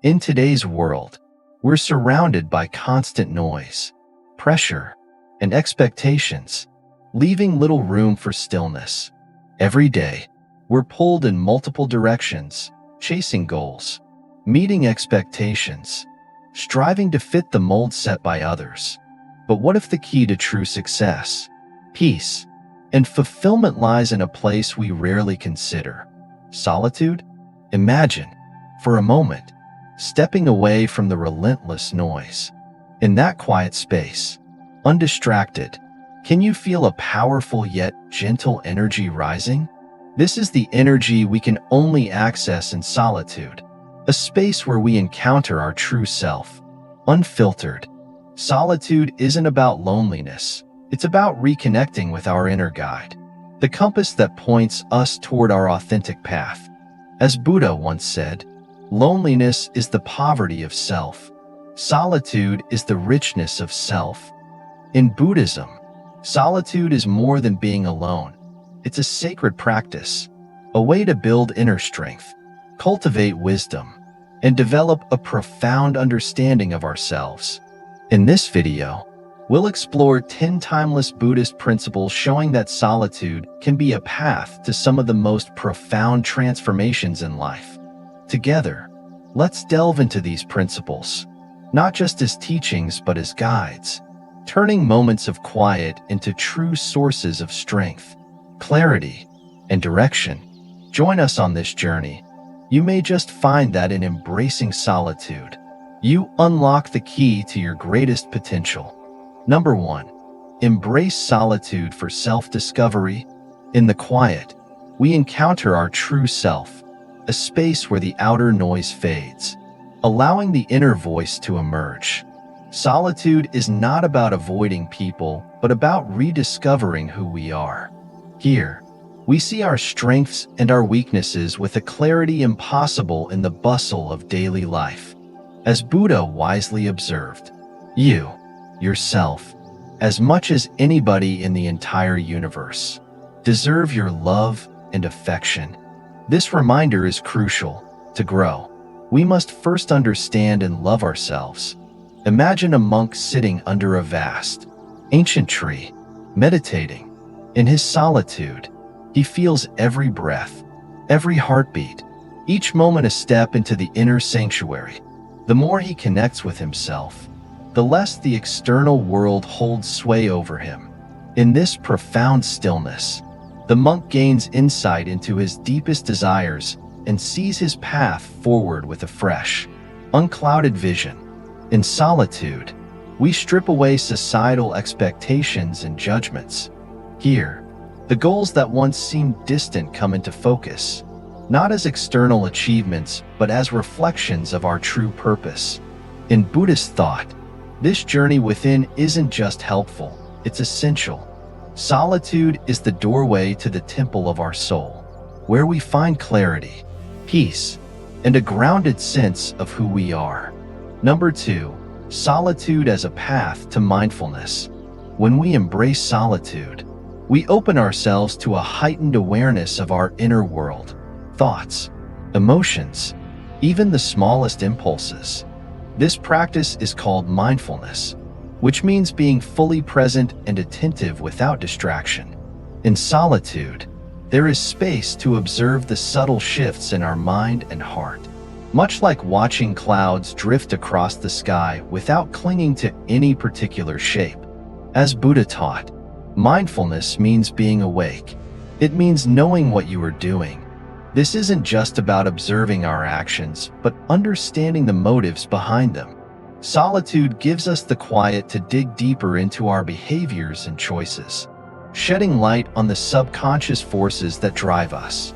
In today's world, we're surrounded by constant noise, pressure, and expectations, leaving little room for stillness. Every day, we're pulled in multiple directions, chasing goals, meeting expectations, striving to fit the mold set by others. But what if the key to true success, peace, and fulfillment lies in a place we rarely consider? Solitude? Imagine, for a moment, stepping away from the relentless noise. In that quiet space, undistracted, can you feel a powerful yet gentle energy rising? This is the energy we can only access in solitude, a space where we encounter our true self, unfiltered. Solitude isn't about loneliness, it's about reconnecting with our inner guide, the compass that points us toward our authentic path. As Buddha once said, loneliness is the poverty of self. Solitude is the richness of self. In Buddhism, solitude is more than being alone. It's a sacred practice, a way to build inner strength, cultivate wisdom, and develop a profound understanding of ourselves. In this video, we'll explore 10 timeless Buddhist principles showing that solitude can be a path to some of the most profound transformations in life. Together, let's delve into these principles, not just as teachings but as guides, turning moments of quiet into true sources of strength, clarity, and direction. Join us on this journey. You may just find that in embracing solitude, you unlock the key to your greatest potential. Number 1. Embrace solitude for self-discovery. In the quiet, we encounter our true self, a space where the outer noise fades, allowing the inner voice to emerge. Solitude is not about avoiding people, but about rediscovering who we are. Here, we see our strengths and our weaknesses with a clarity impossible in the bustle of daily life. As Buddha wisely observed, you, yourself, as much as anybody in the entire universe, deserve your love and affection. This reminder is crucial. To grow, we must first understand and love ourselves. Imagine a monk sitting under a vast, ancient tree, meditating. In his solitude, he feels every breath, every heartbeat, each moment a step into the inner sanctuary. The more he connects with himself, the less the external world holds sway over him. In this profound stillness, the monk gains insight into his deepest desires and sees his path forward with a fresh, unclouded vision. In solitude, we strip away societal expectations and judgments. Here, the goals that once seemed distant come into focus, not as external achievements, but as reflections of our true purpose. In Buddhist thought, this journey within isn't just helpful, it's essential. Solitude is the doorway to the temple of our soul, where we find clarity, peace, and a grounded sense of who we are. Number 2, solitude as a path to mindfulness. When we embrace solitude, we open ourselves to a heightened awareness of our inner world, thoughts, emotions, even the smallest impulses. This practice is called mindfulness, which means being fully present and attentive without distraction. In solitude, there is space to observe the subtle shifts in our mind and heart, much like watching clouds drift across the sky without clinging to any particular shape. As Buddha taught, mindfulness means being awake. It means knowing what you are doing. This isn't just about observing our actions, but understanding the motives behind them. Solitude gives us the quiet to dig deeper into our behaviors and choices, shedding light on the subconscious forces that drive us.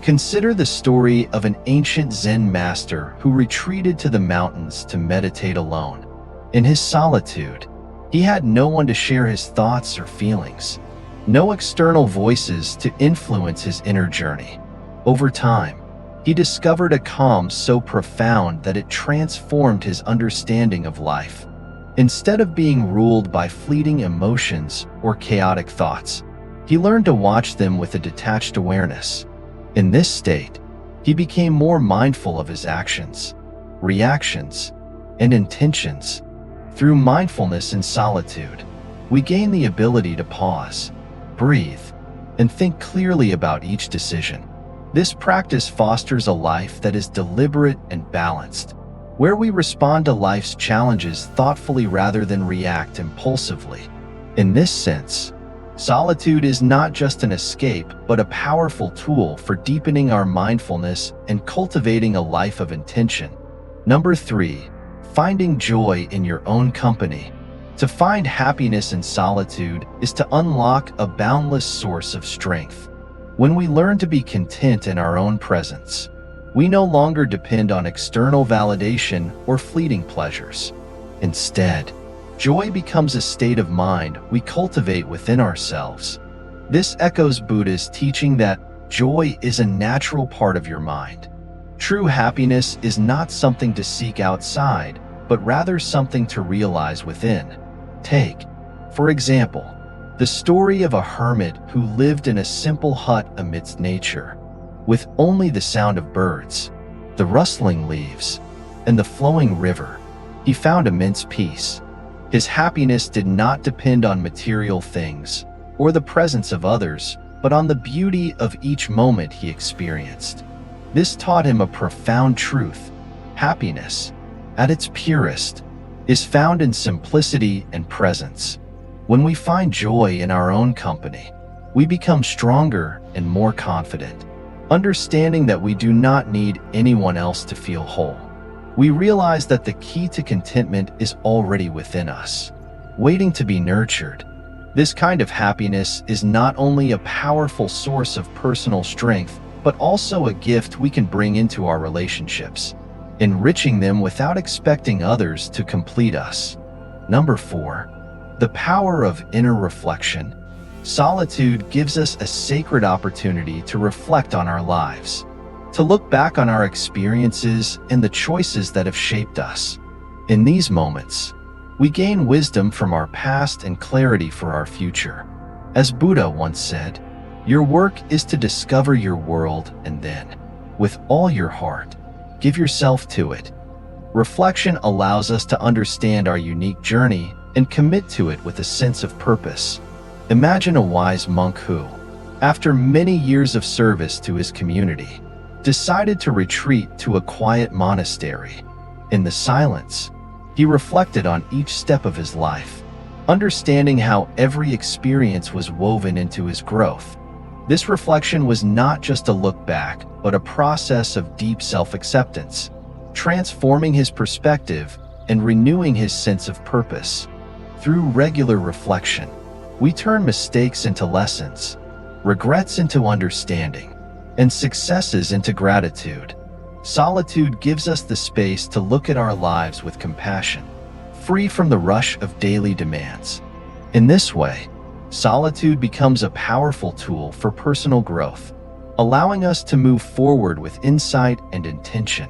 Consider the story of an ancient Zen master who retreated to the mountains to meditate alone. In his solitude, he had no one to share his thoughts or feelings, no external voices to influence his inner journey. Over time, he discovered a calm so profound that it transformed his understanding of life. Instead of being ruled by fleeting emotions or chaotic thoughts, he learned to watch them with a detached awareness. In this state, he became more mindful of his actions, reactions, and intentions. Through mindfulness in solitude, we gain the ability to pause, breathe, and think clearly about each decision. This practice fosters a life that is deliberate and balanced, where we respond to life's challenges thoughtfully rather than react impulsively. In this sense, solitude is not just an escape, but a powerful tool for deepening our mindfulness and cultivating a life of intention. Number 3, finding joy in your own company. To find happiness in solitude is to unlock a boundless source of strength. When we learn to be content in our own presence, we no longer depend on external validation or fleeting pleasures. Instead, joy becomes a state of mind we cultivate within ourselves. This echoes Buddha's teaching that joy is a natural part of your mind. True happiness is not something to seek outside, but rather something to realize within. Take, for example, the story of a hermit who lived in a simple hut amidst nature. With only the sound of birds, the rustling leaves, and the flowing river, he found immense peace. His happiness did not depend on material things or the presence of others, but on the beauty of each moment he experienced. This taught him a profound truth. Happiness, at its purest, is found in simplicity and presence. When we find joy in our own company, we become stronger and more confident, understanding that we do not need anyone else to feel whole. We realize that the key to contentment is already within us, waiting to be nurtured. This kind of happiness is not only a powerful source of personal strength, but also a gift we can bring into our relationships, enriching them without expecting others to complete us. Number 4, the power of inner reflection. Solitude gives us a sacred opportunity to reflect on our lives, to look back on our experiences and the choices that have shaped us. In these moments, we gain wisdom from our past and clarity for our future. As Buddha once said, your work is to discover your world and then, with all your heart, give yourself to it. Reflection allows us to understand our unique journey and commit to it with a sense of purpose. Imagine a wise monk who, after many years of service to his community, decided to retreat to a quiet monastery. In the silence, he reflected on each step of his life, understanding how every experience was woven into his growth. This reflection was not just a look back, but a process of deep self-acceptance, transforming his perspective and renewing his sense of purpose. Through regular reflection, we turn mistakes into lessons, regrets into understanding, and successes into gratitude. Solitude gives us the space to look at our lives with compassion, free from the rush of daily demands. In this way, solitude becomes a powerful tool for personal growth, allowing us to move forward with insight and intention.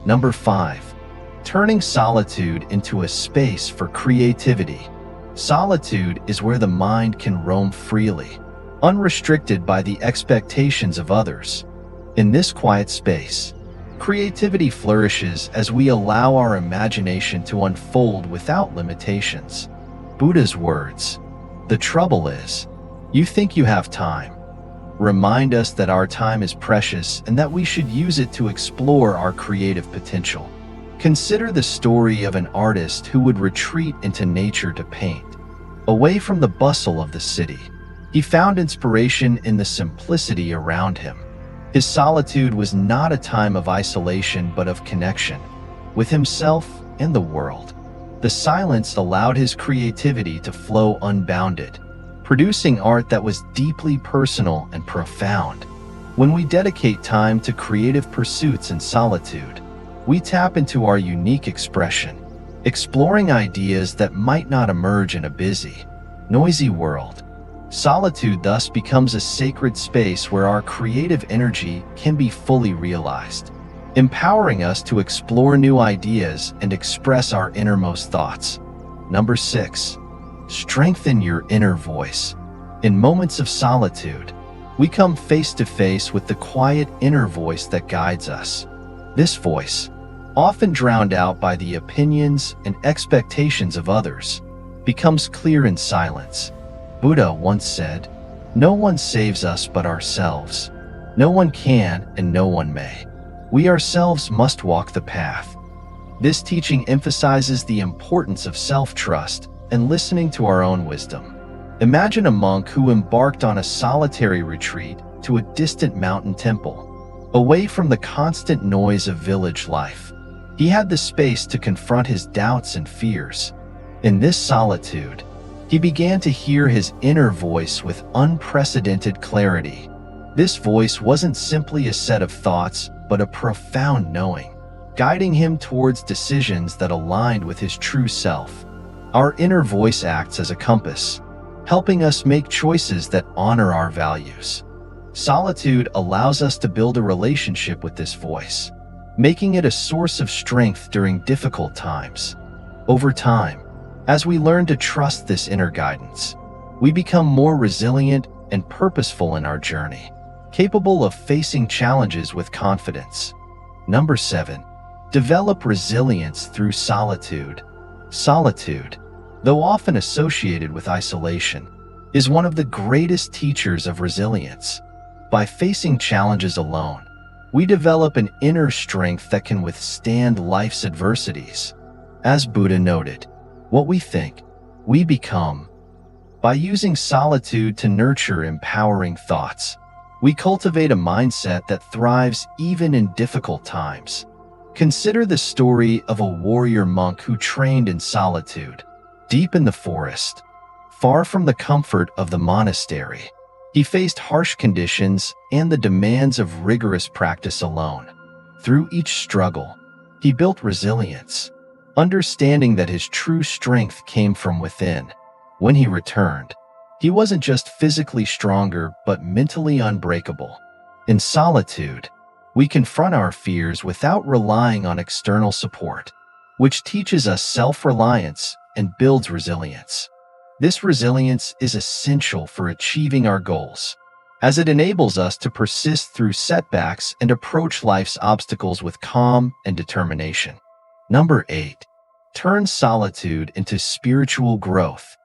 Number 5, turning solitude into a space for creativity. Solitude is where the mind can roam freely, unrestricted by the expectations of others. In this quiet space, creativity flourishes as we allow our imagination to unfold without limitations. Buddha's words, "The trouble is, you think you have time," remind us that our time is precious and that we should use it to explore our creative potential. Consider the story of an artist who would retreat into nature to paint. Away from the bustle of the city, he found inspiration in the simplicity around him. His solitude was not a time of isolation but of connection with himself and the world. The silence allowed his creativity to flow unbounded, producing art that was deeply personal and profound. When we dedicate time to creative pursuits in solitude, we tap into our unique expression, exploring ideas that might not emerge in a busy, noisy world. Solitude thus becomes a sacred space where our creative energy can be fully realized, empowering us to explore new ideas and express our innermost thoughts. Number 6, strengthen your inner voice. In moments of solitude, we come face to face with the quiet inner voice that guides us. This voice, often drowned out by the opinions and expectations of others, becomes clear in silence. Buddha once said, "No one saves us but ourselves. No one can and no one may. We ourselves must walk the path." This teaching emphasizes the importance of self-trust and listening to our own wisdom. Imagine a monk who embarked on a solitary retreat to a distant mountain temple, away from the constant noise of village life. He had the space to confront his doubts and fears. In this solitude, he began to hear his inner voice with unprecedented clarity. This voice wasn't simply a set of thoughts, but a profound knowing, guiding him towards decisions that aligned with his true self. Our inner voice acts as a compass, helping us make choices that honor our values. Solitude allows us to build a relationship with this voice, making it a source of strength during difficult times. Over time, as we learn to trust this inner guidance, we become more resilient and purposeful in our journey, capable of facing challenges with confidence. Number 7. Develop resilience through solitude. Solitude, though often associated with isolation, is one of the greatest teachers of resilience. By facing challenges alone, we develop an inner strength that can withstand life's adversities. As Buddha noted, what we think, we become. By using solitude to nurture empowering thoughts, we cultivate a mindset that thrives even in difficult times. Consider the story of a warrior monk who trained in solitude, deep in the forest, far from the comfort of the monastery. He faced harsh conditions and the demands of rigorous practice alone. Through each struggle, he built resilience, understanding that his true strength came from within. When he returned, he wasn't just physically stronger, but mentally unbreakable. In solitude, we confront our fears without relying on external support, which teaches us self-reliance and builds resilience. This resilience is essential for achieving our goals, as it enables us to persist through setbacks and approach life's obstacles with calm and determination. Number 8. Turn solitude into spiritual growth.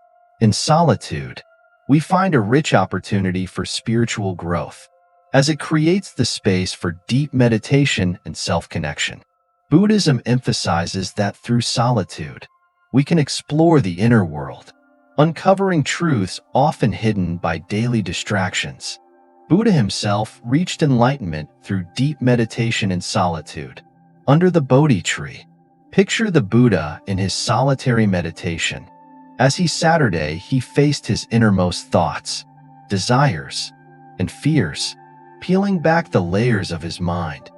In solitude, we find a rich opportunity for spiritual growth, as it creates the space for deep meditation and self-connection. Buddhism emphasizes that through solitude, we can explore the inner world, uncovering truths often hidden by daily distractions. Buddha himself reached enlightenment through deep meditation and solitude. Under the Bodhi tree, picture the Buddha in his solitary meditation. As he faced his innermost thoughts, desires, and fears, peeling back the layers of his mind.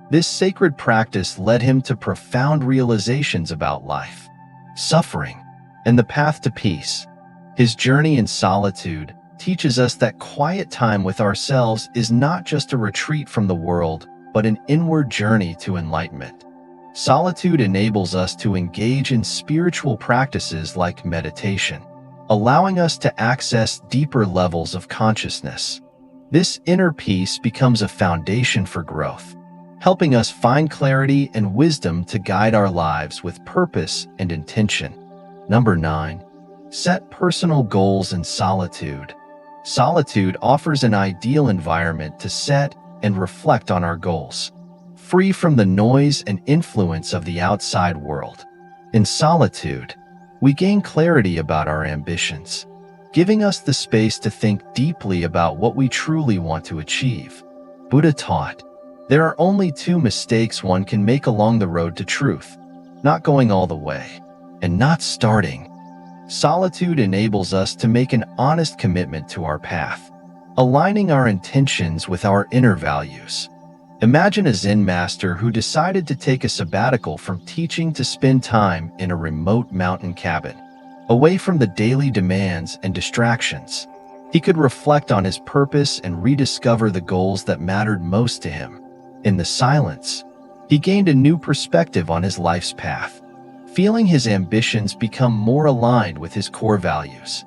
This sacred practice led him to profound realizations about life, suffering, and the path to peace. His journey in solitude teaches us that quiet time with ourselves is not just a retreat from the world, but an inward journey to enlightenment. Solitude enables us to engage in spiritual practices like meditation, allowing us to access deeper levels of consciousness. This inner peace becomes a foundation for growth, helping us find clarity and wisdom to guide our lives with purpose and intention. Number 9. Set personal goals in solitude. Solitude offers an ideal environment to set and reflect on our goals, free from the noise and influence of the outside world. In solitude, we gain clarity about our ambitions, giving us the space to think deeply about what we truly want to achieve. Buddha taught, there are only 2 mistakes one can make along the road to truth: not going all the way and not starting. Solitude enables us to make an honest commitment to our path, aligning our intentions with our inner values. Imagine a Zen master who decided to take a sabbatical from teaching to spend time in a remote mountain cabin, away from the daily demands and distractions. He could reflect on his purpose and rediscover the goals that mattered most to him. In the silence, he gained a new perspective on his life's path, feeling his ambitions become more aligned with his core values.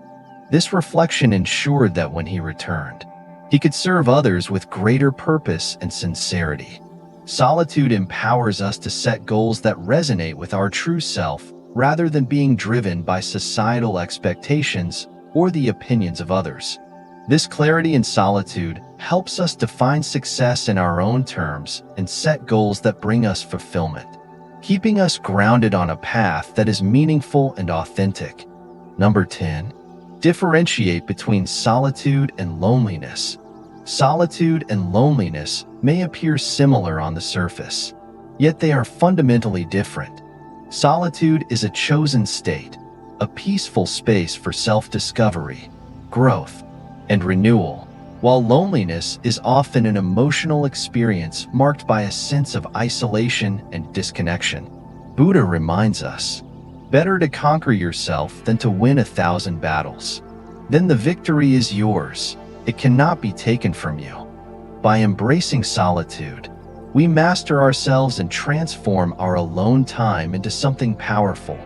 This reflection ensured that when he returned, he could serve others with greater purpose and sincerity. Solitude empowers us to set goals that resonate with our true self rather than being driven by societal expectations or the opinions of others. This clarity in solitude helps us define success in our own terms and set goals that bring us fulfillment, keeping us grounded on a path that is meaningful and authentic. Number 10. Differentiate between solitude and loneliness. Solitude and loneliness may appear similar on the surface, yet they are fundamentally different. Solitude is a chosen state, a peaceful space for self-discovery, growth, and renewal, while loneliness is often an emotional experience marked by a sense of isolation and disconnection. Buddha reminds us, better to conquer yourself than to win 1,000 battles. Then the victory is yours. It cannot be taken from you. By embracing solitude, we master ourselves and transform our alone time into something powerful.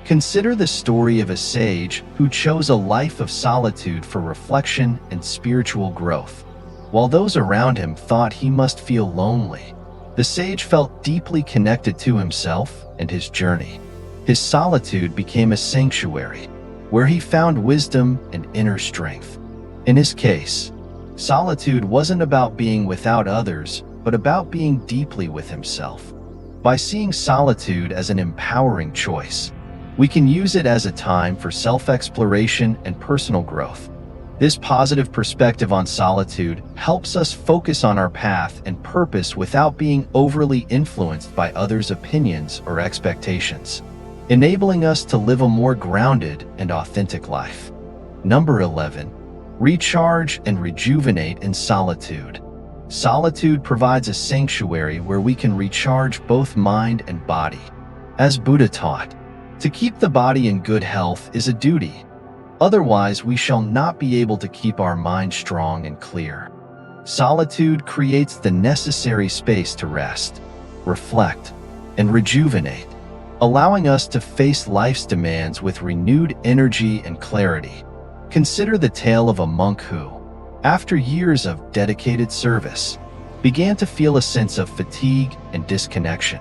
Consider the story of a sage who chose a life of solitude for reflection and spiritual growth. While those around him thought he must feel lonely, the sage felt deeply connected to himself and his journey. His solitude became a sanctuary, where he found wisdom and inner strength. In his case, solitude wasn't about being without others, but about being deeply with himself. By seeing solitude as an empowering choice, we can use it as a time for self-exploration and personal growth. This positive perspective on solitude helps us focus on our path and purpose without being overly influenced by others' opinions or expectations, enabling us to live a more grounded and authentic life. Number 11. Recharge and rejuvenate in solitude. Solitude provides a sanctuary where we can recharge both mind and body. As Buddha taught, to keep the body in good health is a duty. Otherwise, we shall not be able to keep our mind strong and clear. Solitude creates the necessary space to rest, reflect, and rejuvenate, allowing us to face life's demands with renewed energy and clarity. Consider the tale of a monk who, after years of dedicated service, began to feel a sense of fatigue and disconnection.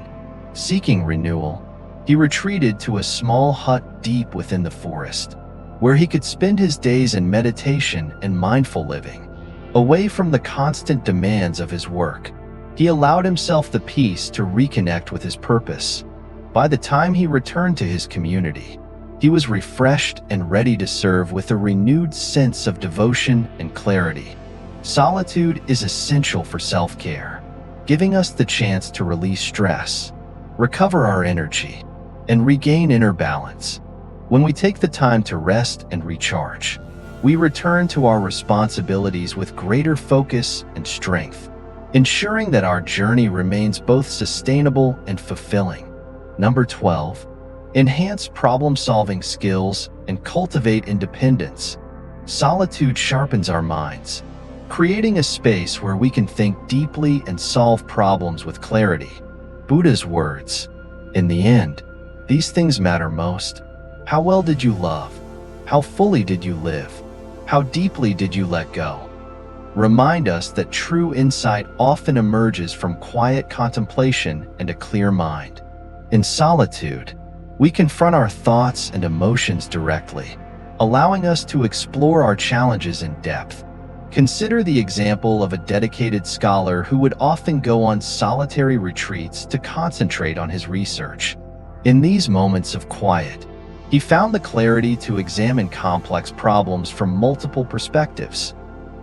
Seeking renewal, he retreated to a small hut deep within the forest, where he could spend his days in meditation and mindful living. Away from the constant demands of his work, he allowed himself the peace to reconnect with his purpose. By the time he returned to his community, he was refreshed and ready to serve with a renewed sense of devotion and clarity. Solitude is essential for self-care, giving us the chance to release stress, recover our energy, and regain inner balance. When we take the time to rest and recharge, we return to our responsibilities with greater focus and strength, ensuring that our journey remains both sustainable and fulfilling. Number 12. Enhance problem-solving skills and cultivate independence. Solitude sharpens our minds, creating a space where we can think deeply and solve problems with clarity. Buddha's words, "In the end, these things matter most. How well did you love? How fully did you live? How deeply did you let go?" remind us that true insight often emerges from quiet contemplation and a clear mind. In solitude, we confront our thoughts and emotions directly, allowing us to explore our challenges in depth. Consider the example of a dedicated scholar who would often go on solitary retreats to concentrate on his research. In these moments of quiet, he found the clarity to examine complex problems from multiple perspectives.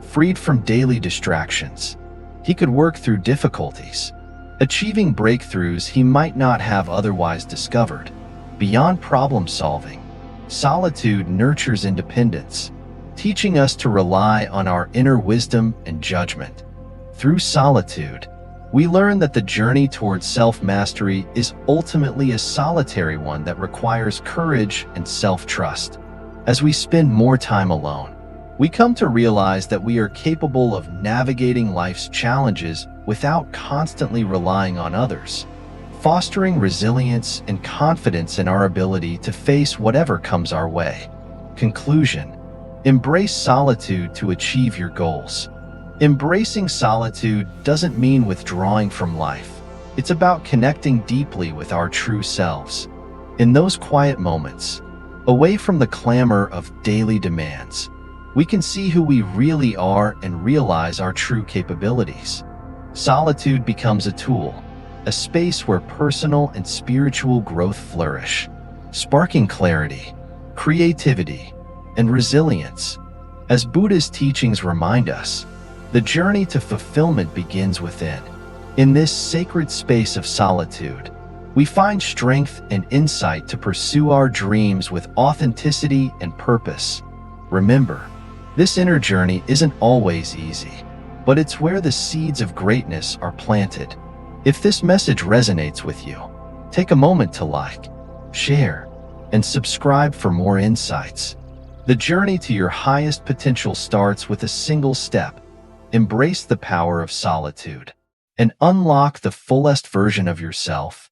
Freed from daily distractions, he could work through difficulties, achieving breakthroughs he might not have otherwise discovered. Beyond problem solving, solitude nurtures independence, teaching us to rely on our inner wisdom and judgment. Through solitude, we learn that the journey towards self-mastery is ultimately a solitary one that requires courage and self-trust. As we spend more time alone, we come to realize that we are capable of navigating life's challenges without constantly relying on others, fostering resilience and confidence in our ability to face whatever comes our way. Conclusion: embrace solitude to achieve your goals. Embracing solitude doesn't mean withdrawing from life. It's about connecting deeply with our true selves. In those quiet moments, away from the clamor of daily demands, we can see who we really are and realize our true capabilities. Solitude becomes a tool, a space where personal and spiritual growth flourish, sparking clarity, creativity, and resilience. As Buddhist teachings remind us, the journey to fulfillment begins within. In this sacred space of solitude, we find strength and insight to pursue our dreams with authenticity and purpose. Remember, this inner journey isn't always easy, but it's where the seeds of greatness are planted. If this message resonates with you, take a moment to like, share, and subscribe for more insights. The journey to your highest potential starts with a single step. Embrace the power of solitude and unlock the fullest version of yourself.